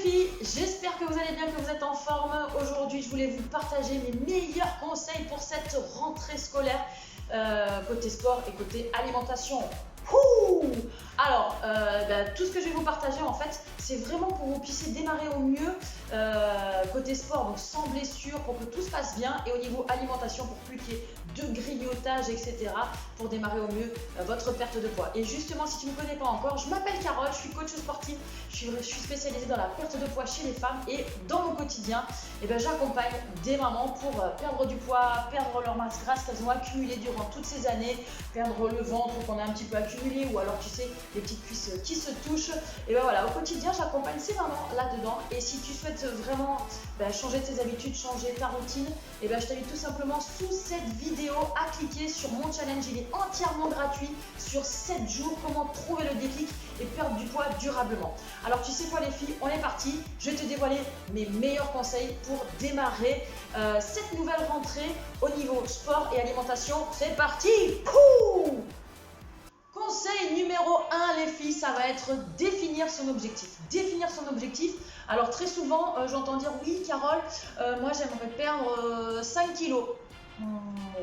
filles, j'espère que vous allez bien, que vous êtes en forme. Aujourd'hui, je voulais vous partager mes meilleurs conseils pour cette rentrée scolaire côté sport et côté alimentation. Alors, tout ce que je vais vous partager en fait, c'est vraiment pour que vous puissiez démarrer au mieux côté sport, donc sans blessure, pour que tout se passe bien, et au niveau alimentation, pour plus qu'il y ait de grignotage, etc., pour démarrer au mieux votre perte de poids. Et justement, si tu ne me connais pas encore, je m'appelle Carole, je suis coach sportive, je suis spécialisée dans la perte de poids chez les femmes, et dans mon quotidien, j'accompagne des mamans pour perdre du poids, perdre leur masse grasse qu'elles ont accumulée durant toutes ces années, perdre le ventre qu'on a un petit peu accumulé, ou alors tu sais, les petites cuisses qui se touchent. Et voilà, au quotidien, j'accompagne ces mamans là-dedans. Et si tu souhaites vraiment changer tes habitudes, changer ta routine, je t'invite tout simplement sous cette vidéo à cliquer sur mon challenge. Il est entièrement gratuit sur 7 jours, comment trouver le déclic et perdre du poids durablement. Alors tu sais quoi les filles, on est parti. Je vais te dévoiler mes meilleurs conseils pour démarrer cette nouvelle rentrée au niveau sport et alimentation. C'est parti. Conseil numéro 1 les filles, ça va être définir son objectif. Définir son objectif. Alors très souvent, j'entends dire oui Carole, moi j'aimerais perdre 5 kilos.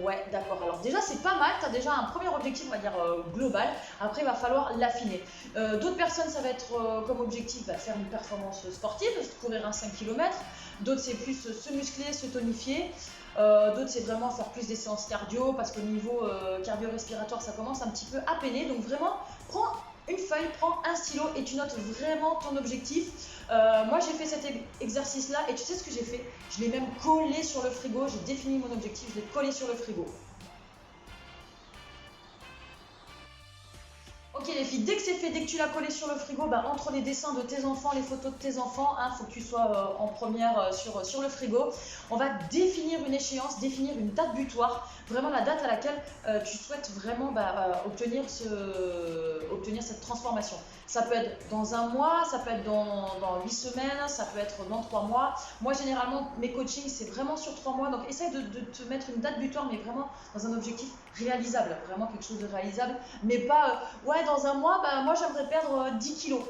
Ouais, d'accord. Alors déjà, c'est pas mal. Tu as déjà un premier objectif, on va dire global. Après, il va falloir l'affiner. D'autres personnes, ça va être comme objectif faire une performance sportive, courir un 5 km. D'autres, c'est plus se muscler, se tonifier. D'autres, c'est vraiment faire plus des séances cardio parce qu'au niveau cardio-respiratoire, ça commence un petit peu à peiner. Donc vraiment, prends une feuille, prends un stylo et tu notes vraiment ton objectif. Moi, j'ai fait cet exercice-là et tu sais ce que j'ai fait? Je l'ai même collé sur le frigo. J'ai défini mon objectif, je l'ai collé sur le frigo. Ok les filles, dès que c'est fait, dès que tu l'as collé sur le frigo, entre les dessins de tes enfants, les photos de tes enfants, faut que tu sois en première sur le frigo. On va définir une échéance, définir une date butoir, vraiment la date à laquelle tu souhaites vraiment obtenir cette transformation. Ça peut être dans un mois, ça peut être dans 8 semaines, ça peut être dans 3 mois. Moi généralement mes coachings c'est vraiment sur 3 mois, donc essaye de te mettre une date butoir mais vraiment dans un objectif réalisable, vraiment quelque chose de réalisable, mais pas ouais dans un mois, moi j'aimerais perdre 10 kilos.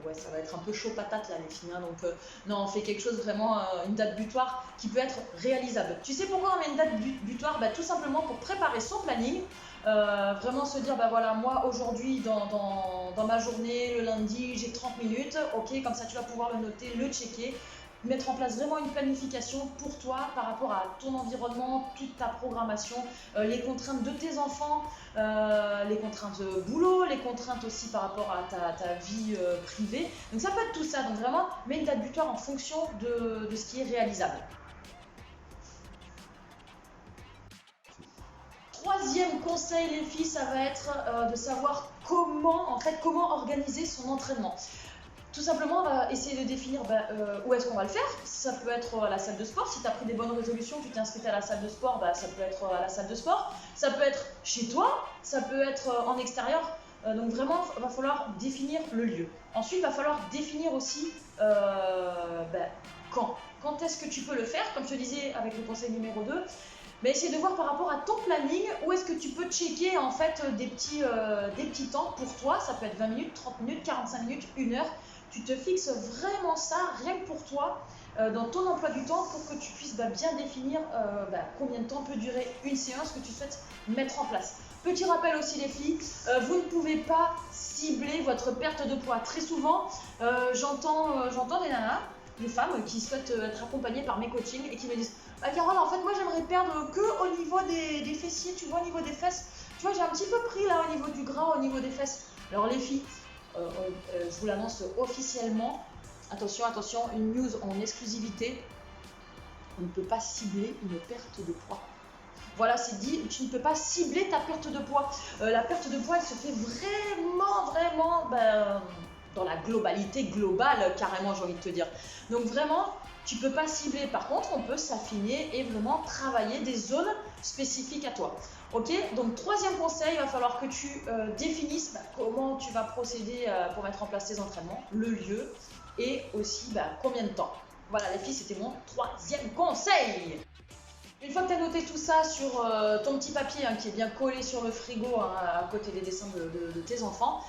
Ouais, ça va être un peu chaud patate là les filles, donc non, on fait quelque chose vraiment, une date butoir qui peut être réalisable. Tu sais pourquoi on met une date butoir? Tout simplement pour préparer son planning, vraiment se dire voilà, moi aujourd'hui dans ma journée, le lundi j'ai 30 minutes, ok, comme ça tu vas pouvoir le noter, le checker, mettre en place vraiment une planification pour toi par rapport à ton environnement, toute ta programmation, les contraintes de tes enfants, les contraintes boulot, les contraintes aussi par rapport à ta vie privée. Donc ça peut être tout ça, donc vraiment mets une date butoir en fonction de ce qui est réalisable. Troisième conseil les filles, ça va être de savoir comment organiser son entraînement. Tout simplement, on va essayer de définir où est-ce qu'on va le faire. Ça peut être à la salle de sport. Si tu as pris des bonnes résolutions, tu t'es inscrit à la salle de sport, ça peut être à la salle de sport. Ça peut être chez toi, ça peut être en extérieur. Donc vraiment, il va falloir définir le lieu. Ensuite, il va falloir définir aussi quand. Quand est-ce que tu peux le faire? Comme je te disais avec le conseil numéro 2, essayer de voir par rapport à ton planning où est-ce que tu peux checker en fait des petits temps pour toi. Ça peut être 20 minutes, 30 minutes, 45 minutes, 1 heure. Tu te fixes vraiment ça, rien que pour toi, dans ton emploi du temps, pour que tu puisses bien définir combien de temps peut durer une séance que tu souhaites mettre en place. Petit rappel aussi les filles, vous ne pouvez pas cibler votre perte de poids. Très souvent, j'entends des nanas, des femmes qui souhaitent être accompagnées par mes coachings et qui me disent Carole, en fait moi j'aimerais perdre que au niveau des fessiers, tu vois, au niveau des fesses. Tu vois, j'ai un petit peu pris là au niveau du gras, au niveau des fesses. Alors les filles, je vous l'annonce officiellement, attention, une news en exclusivité, on ne peut pas cibler une perte de poids. Voilà, c'est dit, tu ne peux pas cibler ta perte de poids. La perte de poids, elle se fait vraiment dans la globalité globale, carrément, j'ai envie de te dire. Donc vraiment, tu ne peux pas cibler. Par contre, on peut s'affiner et vraiment travailler des zones spécifiques à toi. Ok, donc troisième conseil, il va falloir que tu définisses comment tu vas procéder pour mettre en place tes entraînements, le lieu et aussi combien de temps. Voilà les filles, c'était mon troisième conseil. Une fois que tu as noté tout ça sur ton petit papier qui est bien collé sur le frigo à côté des dessins de tes enfants,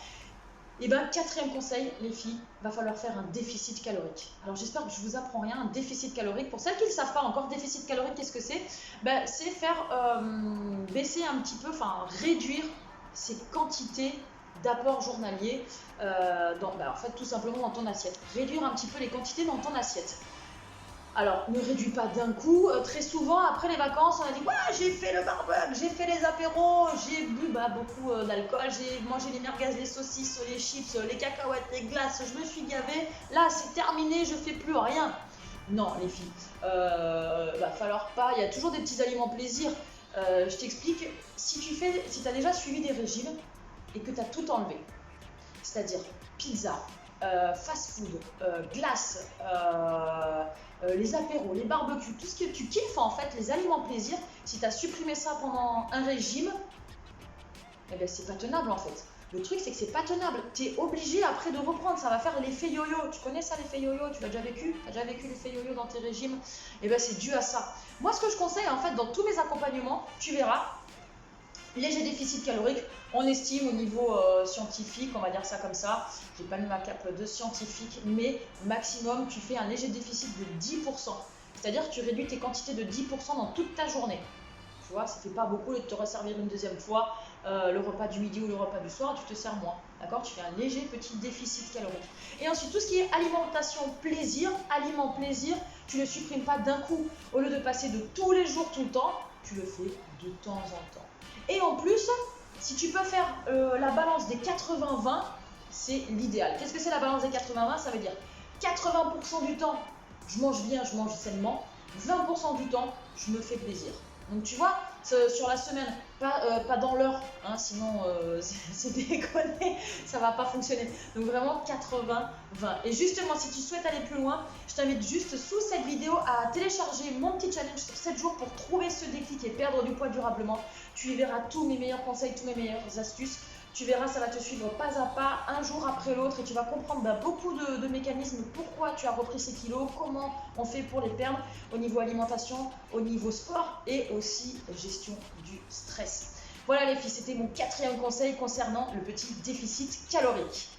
Et bien, quatrième conseil, les filles, va falloir faire un déficit calorique. Alors j'espère que je vous apprends rien, un déficit calorique. Pour celles qui ne le savent pas encore, déficit calorique, qu'est-ce que c'est? Ben, c'est faire baisser un petit peu, enfin réduire ses quantités d'apport journalier, en fait tout simplement dans ton assiette. Réduire un petit peu les quantités dans ton assiette. Alors, ne réduis pas d'un coup. Très souvent, après les vacances, on a dit « Ouais, j'ai fait le barbecue, j'ai fait les apéros, j'ai bu beaucoup d'alcool, j'ai mangé les merguez, les saucisses, les chips, les cacahuètes, les glaces, je me suis gavée. Là, c'est terminé, je fais plus rien. » Non, les filles, va falloir pas. Il y a toujours des petits aliments plaisir. Je t'explique, si tu as déjà suivi des régimes et que tu as tout enlevé, c'est-à-dire pizza, fast-food, glace, les apéros, les barbecues, tout ce que tu kiffes en fait, les aliments plaisir, si tu as supprimé ça pendant un régime, eh ben c'est pas tenable en fait. Le truc c'est que c'est pas tenable, tu es obligé après de reprendre, ça va faire l'effet yo-yo. Tu connais ça l'effet yo-yo? Tu l'as déjà vécu? Tu as déjà vécu l'effet yo-yo dans tes régimes? Eh ben c'est dû à ça. Moi ce que je conseille en fait dans tous mes accompagnements, tu verras, léger déficit calorique, on estime au niveau scientifique, on va dire ça comme ça, j'ai pas mis ma cape de scientifique, mais maximum tu fais un léger déficit de 10%, c'est-à-dire que tu réduis tes quantités de 10% dans toute ta journée. Tu vois, ça fait pas beaucoup de te resservir une deuxième fois le repas du midi ou le repas du soir, tu te sers moins, d'accord? Tu fais un léger petit déficit calorique. Et ensuite, tout ce qui est alimentation plaisir, aliment plaisir, tu ne le supprimes pas d'un coup. Au lieu de passer de tous les jours, tout le temps, tu le fais de temps en temps. Et en plus, si tu peux faire la balance des 80-20, c'est l'idéal. Qu'est-ce que c'est la balance des 80-20? Ça veut dire 80% du temps, je mange bien, je mange sainement. 20% du temps, je me fais plaisir. Donc tu vois, sur la semaine, pas dans l'heure, hein, sinon c'est déconné, ça va pas fonctionner. Donc vraiment 80-20. Et justement, si tu souhaites aller plus loin, je t'invite juste sous cette vidéo à télécharger mon petit challenge sur 7 jours pour trouver ce déclic et perdre du poids durablement. Tu y verras tous mes meilleurs conseils, tous mes meilleures astuces. Tu verras, ça va te suivre pas à pas, un jour après l'autre, et tu vas comprendre beaucoup de mécanismes, pourquoi tu as repris ces kilos, comment on fait pour les perdre au niveau alimentation, au niveau sport et aussi gestion du stress. Voilà les filles, c'était mon quatrième conseil concernant le petit déficit calorique.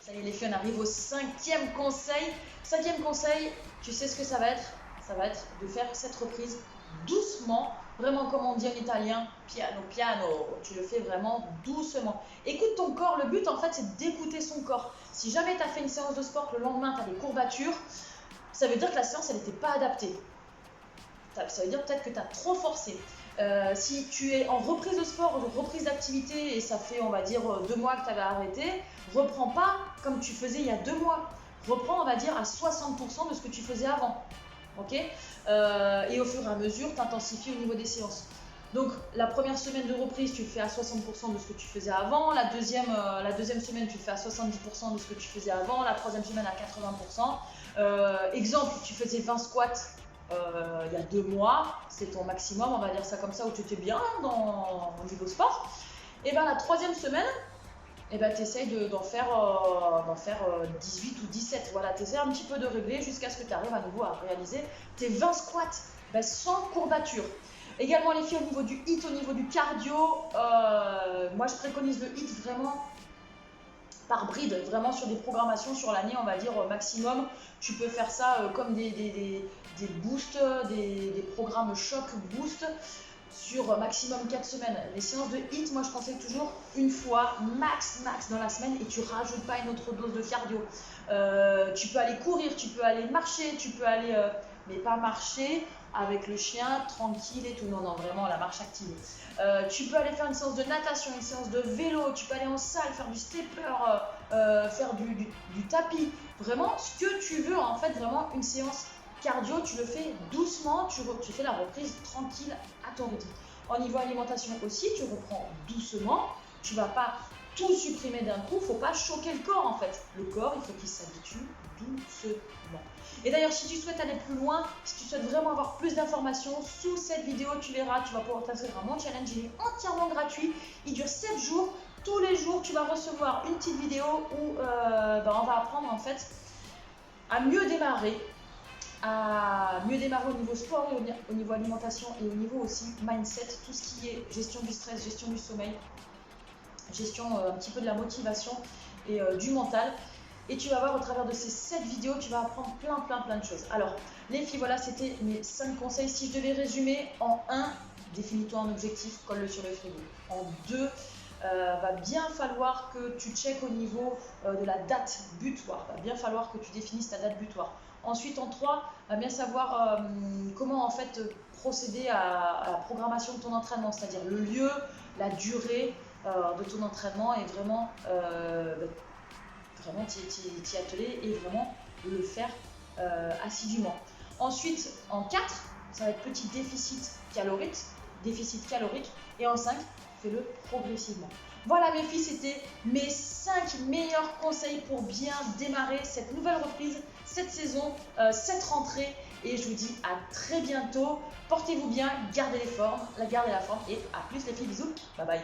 Ça y est les filles, on arrive au cinquième conseil. Cinquième conseil, tu sais ce que ça va être? Ça va être de faire cette reprise doucement, vraiment comme on dit en italien, piano piano, tu le fais vraiment doucement. Écoute ton corps, le but en fait c'est d'écouter son corps. Si jamais tu as fait une séance de sport, le lendemain tu as des courbatures, ça veut dire que la séance elle n'était pas adaptée. Ça veut dire peut-être que tu as trop forcé. Si tu es en reprise de sport, reprise d'activité et ça fait on va dire 2 mois que tu avais arrêté, reprends pas comme tu faisais il y a 2 mois. Reprends on va dire à 60% de ce que tu faisais avant. Ok, et au fur et à mesure, tu intensifies au niveau des séances. Donc la première semaine de reprise, tu le fais à 60% de ce que tu faisais avant. La deuxième semaine, tu le fais à 70% de ce que tu faisais avant. La troisième semaine à 80%. Exemple, tu faisais 20 squats il y a 2 mois. C'est ton maximum, on va dire ça comme ça, où tu étais bien au niveau sport. Et bien la troisième semaine, et ben tu essayes d'en faire 18 ou 17. Voilà, tu essaies un petit peu de régler jusqu'à ce que tu arrives à nouveau à réaliser tes 20 squats sans courbature. Également les filles, au niveau du HIIT, au niveau du cardio, moi je préconise le HIIT vraiment par bride, vraiment sur des programmations sur l'année, on va dire maximum. Tu peux faire ça comme des boosts, des programmes choc boost sur maximum 4 semaines. Les séances de HIIT, moi je conseille toujours une fois max dans la semaine et tu rajoutes pas une autre dose de cardio. Tu peux aller courir, tu peux aller marcher, tu peux aller, mais pas marcher avec le chien tranquille et tout, non, vraiment la marche active. Tu peux aller faire une séance de natation, une séance de vélo, tu peux aller en salle, faire du stepper, faire du tapis, vraiment ce que tu veux en fait, vraiment une séance cardio, tu le fais doucement, tu fais la reprise tranquille à ton rythme. Au niveau alimentation aussi, tu reprends doucement, tu vas pas tout supprimer d'un coup, faut pas choquer le corps en fait. Le corps, il faut qu'il s'habitue doucement. Et d'ailleurs, si tu souhaites aller plus loin, si tu souhaites vraiment avoir plus d'informations, sous cette vidéo, tu verras, tu vas pouvoir t'inscrire à mon challenge, il est entièrement gratuit, il dure 7 jours, tous les jours, tu vas recevoir une petite vidéo où on va apprendre en fait à mieux démarrer au niveau sport, au niveau alimentation et au niveau aussi mindset, tout ce qui est gestion du stress, gestion du sommeil. gestion un petit peu de la motivation et du mental. Et tu vas voir au travers de ces 7 vidéos, tu vas apprendre plein de choses. Alors, les filles, voilà, c'était mes 5 conseils. Si je devais résumer, en 1, définis-toi un objectif, colle-le sur le frigo. En 2, va bien falloir que tu checkes au niveau de la date butoir. Va bien falloir que tu définisses ta date butoir. Ensuite, en 3, va bien savoir comment en fait procéder à la programmation de ton entraînement, c'est-à-dire le lieu, la durée de ton entraînement et vraiment t'y atteler et vraiment le faire assidûment. Ensuite, en 4, ça va être petit déficit calorique. Et en 5, fais-le progressivement. Voilà mes filles, c'était mes 5 meilleurs conseils pour bien démarrer cette nouvelle reprise, cette saison, cette rentrée. Et je vous dis à très bientôt. Portez-vous bien, gardez la forme et à plus les filles, bisous, bye bye.